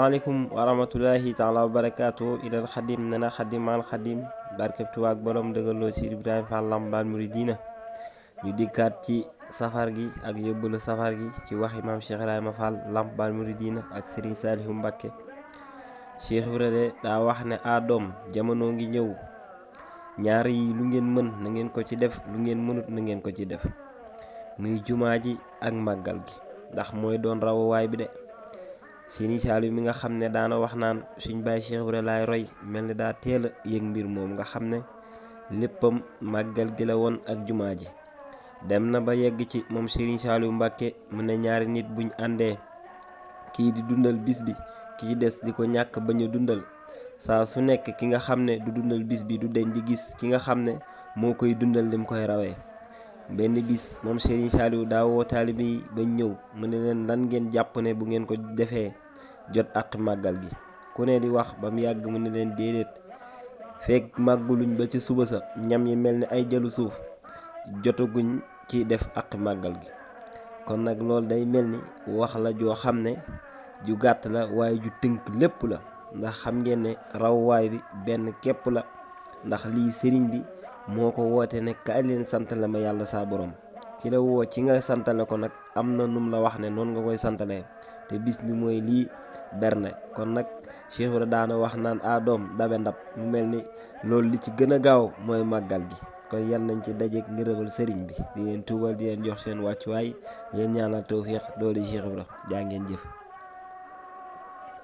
asalaamaaleykum wa rahmatullahi taala wa barakaatu ilal xadim nena xadim maal xadim barkeb tubaak borom dëggaloo si Ibrahima Fall Lamp Baal Mouridina ñu dikkaat ci safar gi ak yóbbalu safar gi ci waxi maam Cheikh Ibrahima Fall Lamp Baal Mouridina ak Serigne Saliou Mbacké. Cheikh Ibra de daa wax ne doom jamono ngi ñëw ñaar yi lu ngeen mën na ngeen ko ci def, lu ngeen mënut na ngeen ko ci def, muy jumaa ji ak màggal gi ndax mooy doon rawuwaay bi de. Serigne Saliou mi nga xam ne daana wax naan suñ baay Cheikh Ibra laay roy, mel ni daa teel a yëg mbir moom nga xam ne léppam màggal gi la woon ak jumaa ji. dem na ba yegg ci moom Serigne Saliou Mbacké mu ne ñaari nit buñ àndee, kii di dundal bis bi kii des di ko ñàkk bañ a dundal, saa su nekk ki nga xam ne du dundal bis bi du deñ di gis ki nga xam ne moo koy dundal lim koy rawee. benn bis moom Serigne Saliou daa woo taalibe yi bañ ñëw mu ne leen lan ngeen jàpp ne bu ngeen ko defee jot ak màggal gi. ku ne di wax ba mu yàgg mu ne leen déedéet, fekk màgguluñ ba ci suba sa ñam yi mel ni ay jalu suuf jotaguñ ci def ak màggal gi. kon nag loolu day mel ni wax la joo xam ne ju gàtt la waaye ju tënk lépp la, ndax xam ngeen ne rawwaay bi benn képp la, ndax lii sëriñ bi moo ko woote ne kaay leen santale ma yàlla saa borom. ki la woo ci nga santale ko nag am na num la wax ne noonu nga koy santalee, te bis bi mooy lii berne. kon nag Cheikh Ibra daana wax naan doom dabe ndab, mu mel ni loolu li ci gën a gaaw mooy màggal gi. kon yal nañ ci dajeek ngërëmal sëriñ bi, di leen tuubal di leen jox seen wàccuwaay, yéen ñaanal tawféex doole Cheikh Ibra jaa ngeen jëf.